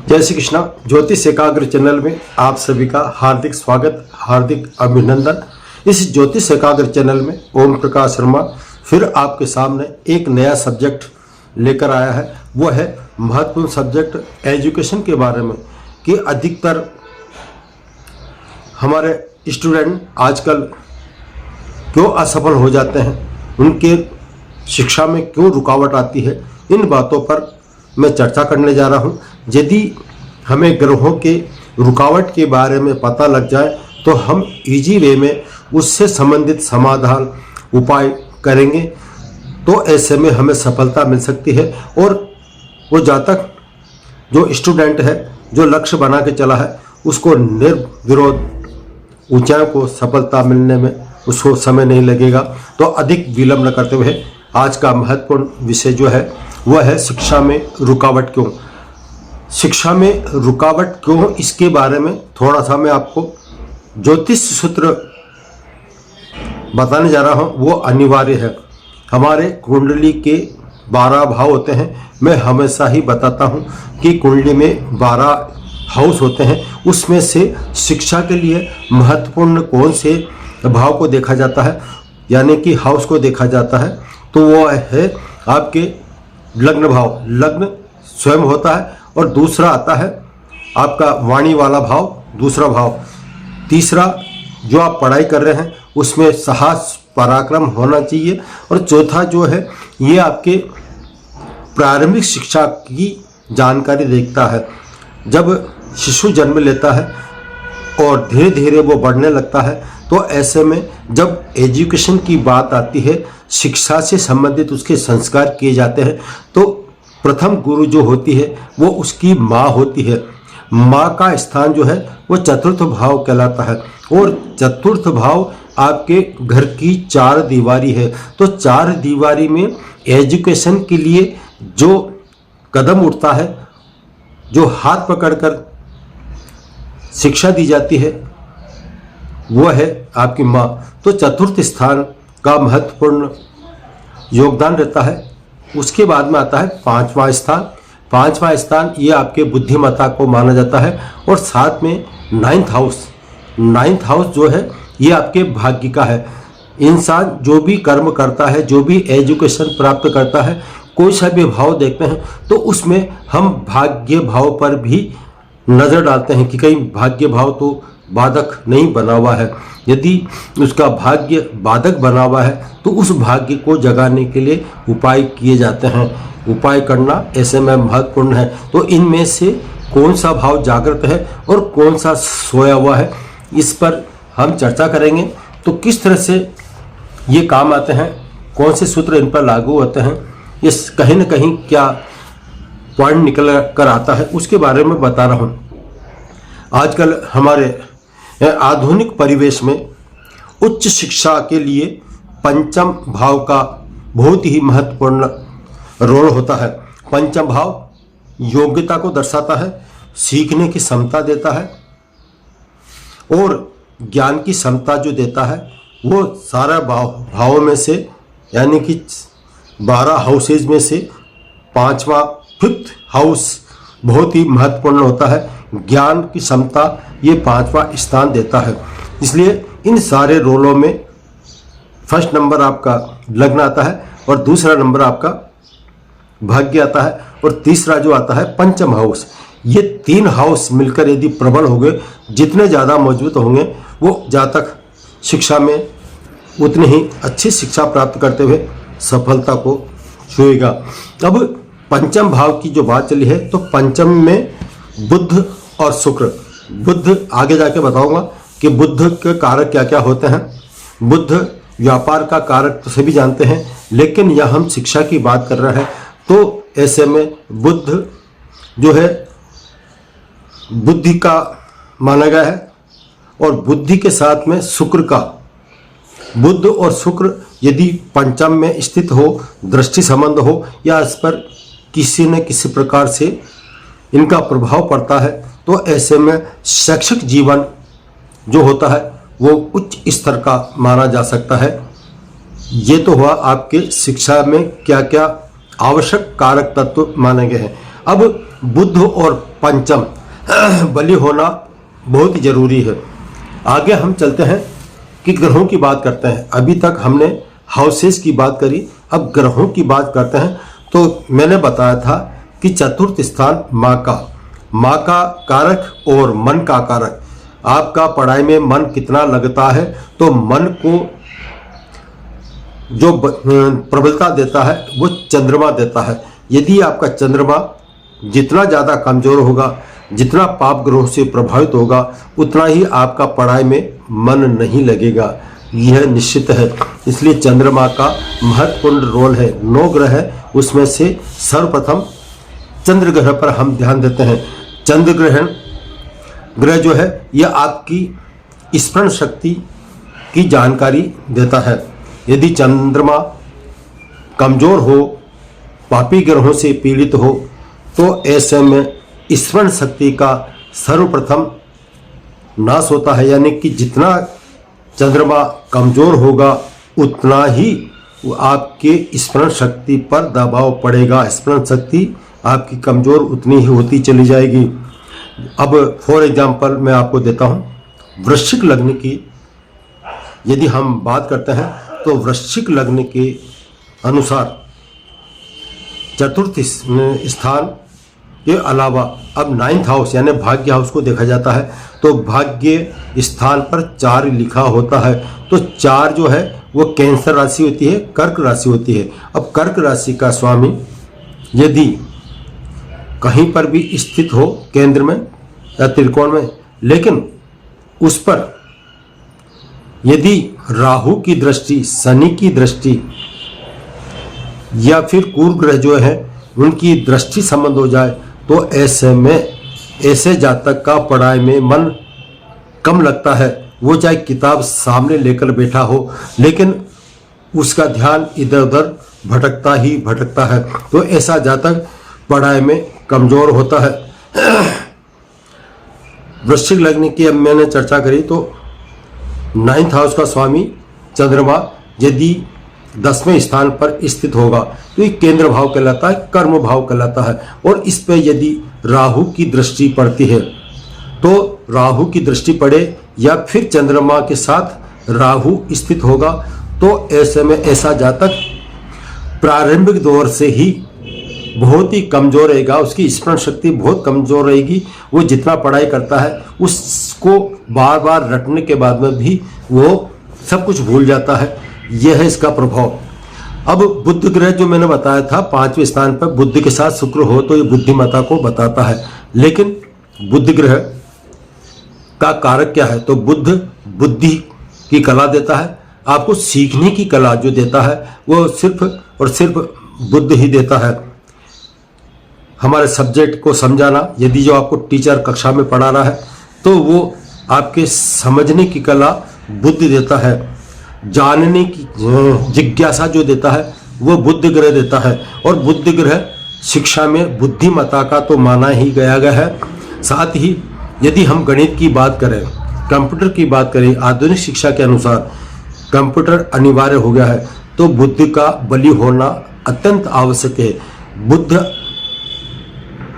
जय श्री कृष्णा। ज्योतिष एकाग्र चैनल में आप सभी का हार्दिक स्वागत, हार्दिक अभिनंदन। इस ज्योतिष एकाग्र चैनल में ओम प्रकाश शर्मा फिर आपके सामने एक नया सब्जेक्ट लेकर आया है। वो है महत्वपूर्ण सब्जेक्ट एजुकेशन के बारे में कि अधिकतर हमारे स्टूडेंट आजकल क्यों असफल हो जाते हैं, उनके शिक्षा में क्यों रुकावट आती है, इन बातों पर मैं चर्चा करने जा रहा हूँ। यदि हमें ग्रहों के रुकावट के बारे में पता लग जाए तो हम इजी वे में उससे संबंधित समाधान उपाय करेंगे, तो ऐसे में हमें सफलता मिल सकती है। और वो जातक जो स्टूडेंट है, जो लक्ष्य बना के चला है, उसको निर्विरोध ऊंचाइयों को सफलता मिलने में उसको समय नहीं लगेगा। तो अधिक विलंब न करते हुए आज का महत्वपूर्ण विषय जो है वह है शिक्षा में रुकावट क्यों। शिक्षा में रुकावट क्यों, इसके बारे में थोड़ा सा मैं आपको ज्योतिष सूत्र बताने जा रहा हूँ। वो अनिवार्य है। हमारे कुंडली के 12 भाव होते हैं। मैं हमेशा ही बताता हूँ कि कुंडली में 12 हाउस होते हैं, उसमें से शिक्षा के लिए महत्वपूर्ण कौन से भाव को देखा जाता है, यानी कि हाउस को देखा जाता है, तो वो है आपके लग्न भाव। लग्न स्वयं होता है और दूसरा आता है आपका वाणी वाला भाव, दूसरा भाव। तीसरा जो आप पढ़ाई कर रहे हैं उसमें साहस पराक्रम होना चाहिए। और चौथा जो है ये आपके प्रारंभिक शिक्षा की जानकारी देखता है। जब शिशु जन्म लेता है और धीरे धीरे वो बढ़ने लगता है, तो ऐसे में जब एजुकेशन की बात आती है, शिक्षा से संबंधित उसके संस्कार किए जाते हैं, तो प्रथम गुरु जो होती है वो उसकी माँ होती है। माँ का स्थान जो है वो चतुर्थ भाव कहलाता है। और चतुर्थ भाव आपके घर की 4 दीवारी है। तो 4 दीवारी में एजुकेशन के लिए जो कदम उठता है, जो हाथ पकड़कर शिक्षा दी जाती है, वो है आपकी माँ। तो चतुर्थ स्थान का महत्वपूर्ण योगदान रहता है। उसके बाद में आता है 5वां स्थान। 5वां स्थान ये आपके बुद्धिमत्ता को माना जाता है। और साथ में 9th हाउस जो है ये आपके भाग्य का है। इंसान जो भी कर्म करता है, जो भी एजुकेशन प्राप्त करता है, कोई सा भी भाव देखते हैं तो उसमें हम भाग्य भाव पर भी नज़र डालते हैं कि कहीं भाग्य भाव तो बाधक नहीं बना हुआ है। यदि उसका भाग्य बाधक बना हुआ है तो उस भाग्य को जगाने के लिए उपाय किए जाते हैं। उपाय करना ऐसे में महत्वपूर्ण है। तो इनमें से कौन सा भाव जागृत है और कौन सा सोया हुआ है, इस पर हम चर्चा करेंगे। तो किस तरह से ये काम आते हैं, कौन से सूत्र इन पर लागू होते हैं, इस कहीं न कहीं क्या पॉइंट निकल कर आता है, उसके बारे में बता रहा हूँ। आजकल हमारे आधुनिक परिवेश में उच्च शिक्षा के लिए पंचम भाव का बहुत ही महत्वपूर्ण रोल होता है। पंचम भाव योग्यता को दर्शाता है, सीखने की क्षमता देता है और ज्ञान की क्षमता जो देता है, वो सारा भावों में से, यानी कि 12 हाउसेज में से 5वां 5th हाउस बहुत ही महत्वपूर्ण होता है। ज्ञान की क्षमता ये 5वां स्थान देता है। इसलिए इन सारे रोलों में फर्स्ट नंबर आपका लग्न आता है और दूसरा नंबर आपका भाग्य आता है और तीसरा जो आता है पंचम हाउस। ये 3 हाउस मिलकर यदि प्रबल हो गए, जितने ज़्यादा मजबूत होंगे, वो जातक शिक्षा में उतनी ही अच्छी शिक्षा प्राप्त करते हुए सफलता को छुएगा। अब पंचम भाव की जो बात चली है, तो पंचम में बुध और शुक्र। बुध आगे जाके बताऊंगा कि बुध के कारक क्या क्या होते हैं। बुध व्यापार का कारक तो सभी जानते हैं, लेकिन यह हम शिक्षा की बात कर रहे हैं, तो ऐसे में बुध जो है बुद्धि का माना गया है। और बुद्धि के साथ में शुक्र का, बुध और शुक्र यदि पंचम में स्थित हो, दृष्टि संबंध हो, या इस पर किसी न किसी प्रकार से इनका प्रभाव पड़ता है, तो ऐसे में शैक्षिक जीवन जो होता है वो उच्च स्तर का माना जा सकता है। ये तो हुआ आपके शिक्षा में क्या क्या आवश्यक कारक तत्व माने गए हैं। अब बुध और पंचम बलि होना बहुत ही जरूरी है। आगे हम चलते हैं कि ग्रहों की बात करते हैं। अभी तक हमने हाउसेस की बात करी, अब ग्रहों की बात करते हैं। तो मैंने बताया था कि चतुर्थ स्थान माँ का कारक और मन का कारक। आपका पढ़ाई में मन कितना लगता है, तो मन को जो प्रबलता देता है वो चंद्रमा देता है। यदि आपका चंद्रमा जितना ज़्यादा कमजोर होगा, जितना पाप ग्रहों से प्रभावित होगा, उतना ही आपका पढ़ाई में मन नहीं लगेगा, यह निश्चित है। इसलिए चंद्रमा का महत्वपूर्ण रोल है। 9 ग्रह है, उसमें से सर्वप्रथम चंद्र ग्रह पर हम ध्यान देते हैं। चंद्र ग्रह जो है यह आपकी स्मरण शक्ति की जानकारी देता है। यदि चंद्रमा कमजोर हो, पापी ग्रहों से पीड़ित हो, तो ऐसे में स्मरण शक्ति का सर्वप्रथम नाश होता है। यानी कि जितना चंद्रमा कमजोर होगा उतना ही आपके स्मरण शक्ति पर दबाव पड़ेगा, स्मरण शक्ति आपकी कमजोर उतनी ही होती चली जाएगी। अब फॉर एग्जांपल मैं आपको देता हूँ वृश्चिक लग्न की। यदि हम बात करते हैं तो वृश्चिक लग्न के अनुसार चतुर्थ स्थान के अलावा अब 9th हाउस यानी भाग्य हाउस को देखा जाता है। तो भाग्य स्थान पर 4 लिखा होता है। तो 4 जो है वो कैंसर राशि होती है, कर्क राशि होती है। अब कर्क राशि का स्वामी यदि कहीं पर भी स्थित हो, केंद्र में या त्रिकोण में, लेकिन उस पर यदि राहु की दृष्टि, शनि की दृष्टि या फिर कुर ग्रह जो है उनकी दृष्टि संबंध हो जाए, तो ऐसे में ऐसे जातक का पढ़ाई में मन कम लगता है। वो चाहे किताब सामने लेकर बैठा हो, लेकिन उसका ध्यान इधर उधर भटकता ही भटकता है। तो ऐसा जातक पढ़ाई में कमजोर होता है। वृश्चिक लग्न की अब मैंने चर्चा करी, तो 9th हाउस का स्वामी चंद्रमा यदि 10वें स्थान पर स्थित होगा तो ये केंद्र भाव कहलाता है, कर्म भाव कहलाता है। और इस पे यदि राहु की दृष्टि पड़ती है, तो राहु की दृष्टि पड़े या फिर चंद्रमा के साथ राहु स्थित होगा, तो ऐसे में ऐसा जातक प्रारंभिक दौर से ही बहुत ही कमजोर रहेगा, उसकी स्मरण शक्ति बहुत कमजोर रहेगी। वो जितना पढ़ाई करता है उसको बार बार रटने के बाद में भी वो सब कुछ भूल जाता है। यह है इसका प्रभाव। अब बुध ग्रह जो मैंने बताया था 5वें स्थान पर बुध के साथ शुक्र हो तो ये बुद्धिमत्ता को बताता है। लेकिन बुध ग्रह का कारक क्या है, तो बुध बुद्धि की कला देता है। आपको सीखने की कला जो देता है वो सिर्फ और सिर्फ बुध ही देता है। हमारे सब्जेक्ट को समझाना, यदि जो आपको टीचर कक्षा में पढ़ा रहा है तो वो आपके समझने की कला बुद्ध देता है। जानने की जिज्ञासा जो देता है वो बुध ग्रह देता है। और बुध ग्रह शिक्षा में बुद्धिमत्ता का तो माना ही गया है। साथ ही यदि हम गणित की बात करें, कंप्यूटर की बात करें, आधुनिक शिक्षा के अनुसार कंप्यूटर अनिवार्य हो गया है, तो बुद्ध का बलि होना अत्यंत आवश्यक है। बुद्ध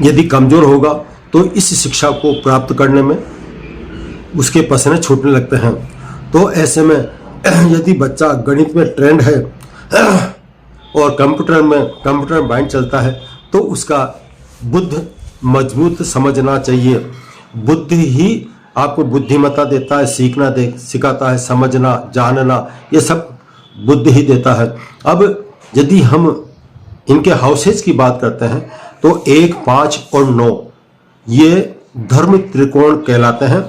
यदि कमजोर होगा तो इस शिक्षा को प्राप्त करने में उसके पसीने छूटने लगते हैं। तो ऐसे में यदि बच्चा गणित में ट्रेंड है और कंप्यूटर माइंड चलता है, तो उसका बुद्ध मजबूत समझना चाहिए। बुद्ध ही आपको बुद्धिमत्ता देता है, सिखाता है, समझना, जानना, ये सब बुद्ध ही देता है। अब यदि हम इनके हाउसेज की बात करते हैं तो 1, 5 और 9 ये धर्म त्रिकोण कहलाते हैं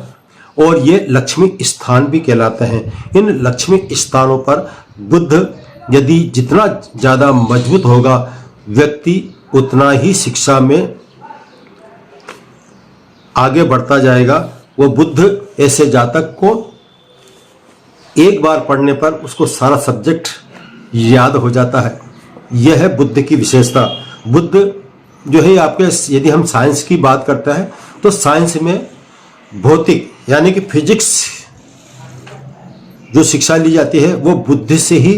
और ये लक्ष्मी स्थान भी कहलाते हैं। इन लक्ष्मी स्थानों पर बुद्ध यदि जितना ज़्यादा मजबूत होगा, व्यक्ति उतना ही शिक्षा में आगे बढ़ता जाएगा। वो बुद्ध ऐसे जातक को एक बार पढ़ने पर उसको सारा सब्जेक्ट याद हो जाता है। यह है बुद्ध की विशेषता। बुद्ध जो है आपके, यदि हम साइंस की बात करते हैं तो साइंस में भौतिक यानी कि फिजिक्स जो शिक्षा ली जाती है वो बुद्ध से ही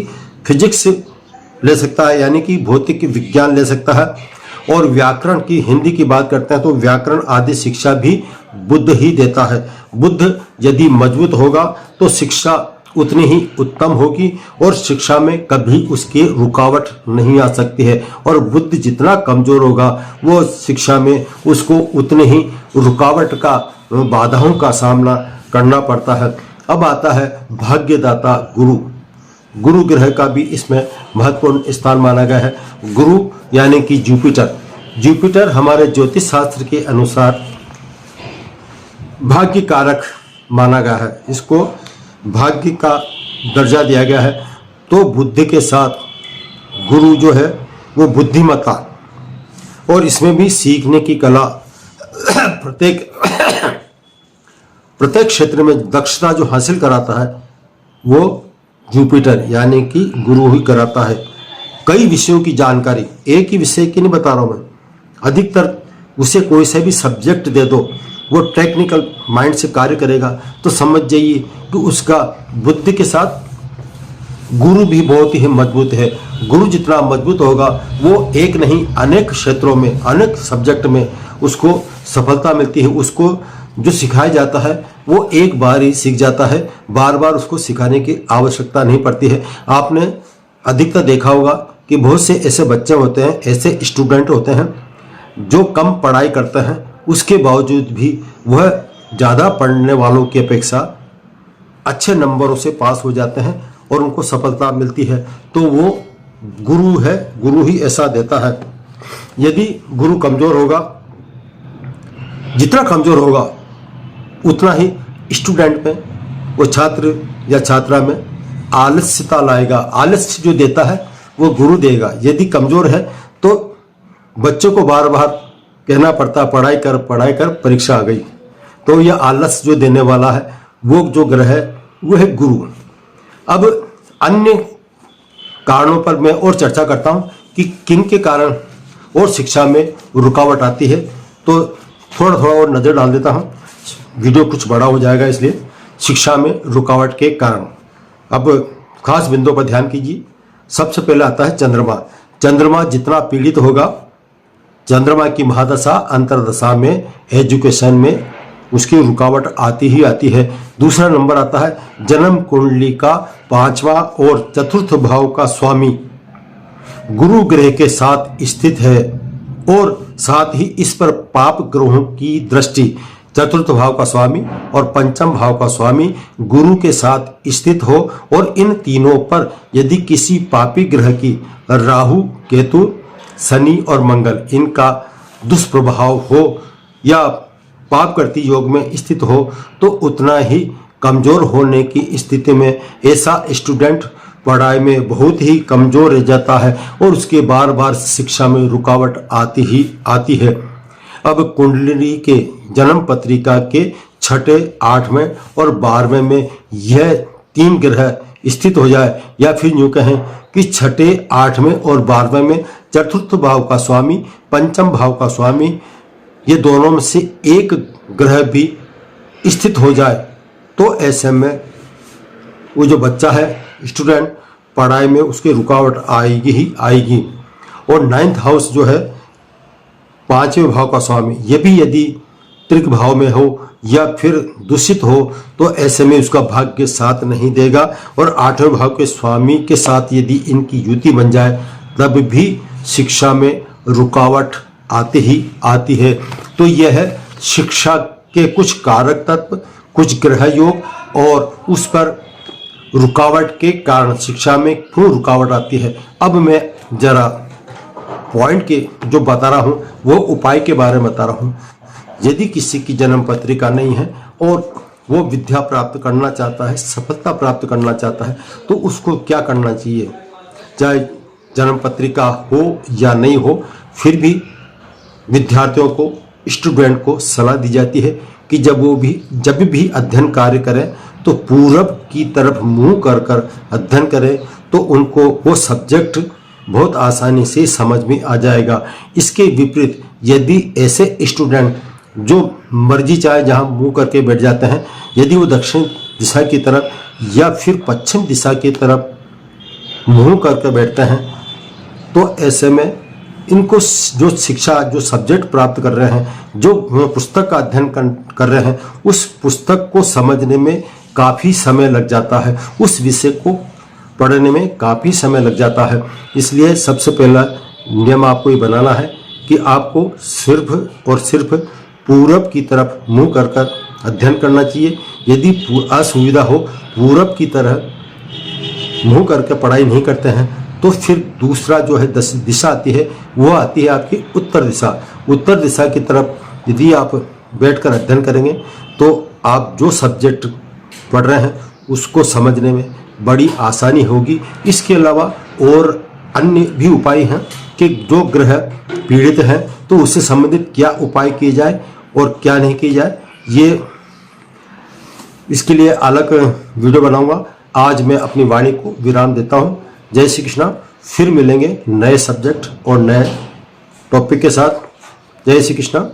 फिजिक्स ले सकता है, यानी कि भौतिक विज्ञान ले सकता है। और व्याकरण की, हिंदी की बात करते हैं तो व्याकरण आदि शिक्षा भी बुद्ध ही देता है। बुद्ध यदि मजबूत होगा तो शिक्षा उतनी ही उत्तम होगी और शिक्षा में कभी उसकी रुकावट नहीं आ सकती है। और बुद्ध जितना कमजोर होगा वो शिक्षा में उसको उतने ही रुकावट का, बाधाओं का सामना करना पड़ता है। अब आता है भाग्यदाता गुरु। गुरु ग्रह का भी इसमें महत्वपूर्ण स्थान माना गया है। गुरु यानी कि जुपिटर। जुपिटर हमारे ज्योतिष शास्त्र के अनुसार भाग्य कारक माना गया है, इसको भाग्य का दर्जा दिया गया है। तो बुद्धि के साथ गुरु जो है वो बुद्धिमत्ता, और इसमें भी सीखने की कला, प्रत्येक क्षेत्र में दक्षता जो हासिल कराता है वो जुपिटर यानी कि गुरु ही कराता है। कई विषयों की जानकारी, एक ही विषय की नहीं बता रहा हूं मैं, अधिकतर उसे कोई से भी सब्जेक्ट दे दो, वो टेक्निकल माइंड से कार्य करेगा। तो समझ जाइए कि उसका बुद्धि के साथ गुरु भी बहुत ही मजबूत है। गुरु जितना मजबूत होगा वो एक नहीं अनेक क्षेत्रों में, अनेक सब्जेक्ट में उसको सफलता मिलती है। उसको जो सिखाया जाता है वो एक बार ही सीख जाता है, बार बार उसको सिखाने की आवश्यकता नहीं पड़ती है। आपने अधिकतर देखा होगा कि बहुत से ऐसे बच्चे होते हैं, ऐसे स्टूडेंट होते हैं जो कम पढ़ाई करते हैं, उसके बावजूद भी वह ज़्यादा पढ़ने वालों की अपेक्षा अच्छे नंबरों से पास हो जाते हैं और उनको सफलता मिलती है। तो वो गुरु है, गुरु ही ऐसा देता है। यदि गुरु कमज़ोर होगा, जितना कमज़ोर होगा उतना ही स्टूडेंट में, वो छात्र या छात्रा में आलस्यता लाएगा। आलस्य जो देता है वो गुरु देगा। यदि कमज़ोर है तो बच्चों को बार बार कहना पड़ता पढ़ाई कर परीक्षा आ गई। तो यह आलस्य जो देने वाला है वो जो ग्रह है वो है गुरु। अब अन्य कारणों पर मैं और चर्चा करता हूं कि किन के कारण और शिक्षा में रुकावट आती है। तो थोड़ा और नज़र डाल देता हूं, वीडियो कुछ बड़ा हो जाएगा इसलिए। शिक्षा में रुकावट के कारण अब खास बिंदुओं पर ध्यान कीजिए। सबसे पहले आता है चंद्रमा। चंद्रमा जितना पीड़ित होगा, चंद्रमा की महादशा अंतरदशा में, एजुकेशन में उसकी रुकावट आती ही आती है। दूसरा नंबर आता है जन्म कुंडली का 5वां और 4th भाव का स्वामी गुरु ग्रह के साथ स्थित है और साथ ही इस पर पाप ग्रहों की दृष्टि, 4th भाव का स्वामी और 5म भाव का स्वामी गुरु के साथ स्थित हो और इन तीनों पर यदि किसी पापी ग्रह की, राहु, केतु, शनि और मंगल, इनका दुष्प्रभाव हो या पाप करती योग में स्थित हो तो उतना ही कमजोर होने की स्थिति में ऐसा स्टूडेंट पढ़ाई में बहुत ही कमजोर रह जाता है और उसके बार बार शिक्षा में रुकावट आती ही आती है। अब कुंडली के जन्म पत्रिका के 6ठे, 8वें और 12वें में यह 3 ग्रह स्थित हो जाए, या फिर यूं कहें कि 6ठे, 8वें और 12वें में 4th भाव का स्वामी, 5म भाव का स्वामी, ये दोनों में से एक ग्रह भी स्थित हो जाए तो ऐसे में वो जो बच्चा है, स्टूडेंट, पढ़ाई में उसकी रुकावट आएगी ही आएगी। और 9th हाउस जो है 5वें भाव का स्वामी, ये भी यदि त्रिक भाव में हो या फिर दूषित हो तो ऐसे में उसका भाग्य साथ नहीं देगा। और 8वें भाव के स्वामी के साथ यदि इनकी युति बन जाए तब भी शिक्षा में रुकावट आती ही आती है। तो यह है शिक्षा के कुछ कारक तत्व, कुछ ग्रह योग और उस पर रुकावट के कारण शिक्षा में क्यों रुकावट आती है। अब मैं जरा पॉइंट के जो बता रहा हूँ वो उपाय के बारे में बता रहा हूँ। यदि किसी की जन्म पत्रिका नहीं है और वो विद्या प्राप्त करना चाहता है, सफलता प्राप्त करना चाहता है, तो उसको क्या करना चाहिए। चाहे जन्म पत्रिका हो या नहीं हो, फिर भी विद्यार्थियों को, स्टूडेंट को सलाह दी जाती है कि जब भी अध्ययन कार्य करें तो पूरब की तरफ मुंह कर अध्ययन करें तो उनको वो सब्जेक्ट बहुत आसानी से समझ में आ जाएगा। इसके विपरीत यदि ऐसे स्टूडेंट जो मर्जी चाहे जहां मुंह करके बैठ जाते हैं, यदि वो दक्षिण दिशा की तरफ या फिर पश्चिम दिशा की तरफ मुंह करके बैठते हैं तो ऐसे में इनको जो शिक्षा, जो सब्जेक्ट प्राप्त कर रहे हैं, जो पुस्तक का अध्ययन कर रहे हैं, उस पुस्तक को समझने में काफ़ी समय लग जाता है, उस विषय को पढ़ने में काफ़ी समय लग जाता है। इसलिए सबसे पहला नियम आपको ये बनाना है कि आपको सिर्फ और सिर्फ पूरब की तरफ मुंह कर कर अध्ययन करना चाहिए। यदि असुविधा हो, पूरब की तरह मुंह करके पढ़ाई नहीं करते हैं, तो फिर दूसरा जो है दिशा आती है, वो आती है आपकी उत्तर दिशा। उत्तर दिशा की तरफ यदि आप बैठकर अध्ययन करेंगे तो आप जो सब्जेक्ट पढ़ रहे हैं उसको समझने में बड़ी आसानी होगी। इसके अलावा और अन्य भी उपाय हैं कि जो ग्रह पीड़ित हैं तो उससे संबंधित क्या उपाय किए जाए और क्या नहीं किए जाए, ये इसके लिए अलग वीडियो बनाऊंगा। आज मैं अपनी वाणी को विराम देता हूं। जय श्री कृष्णा। फिर मिलेंगे नए सब्जेक्ट और नए टॉपिक के साथ। जय श्री कृष्णा।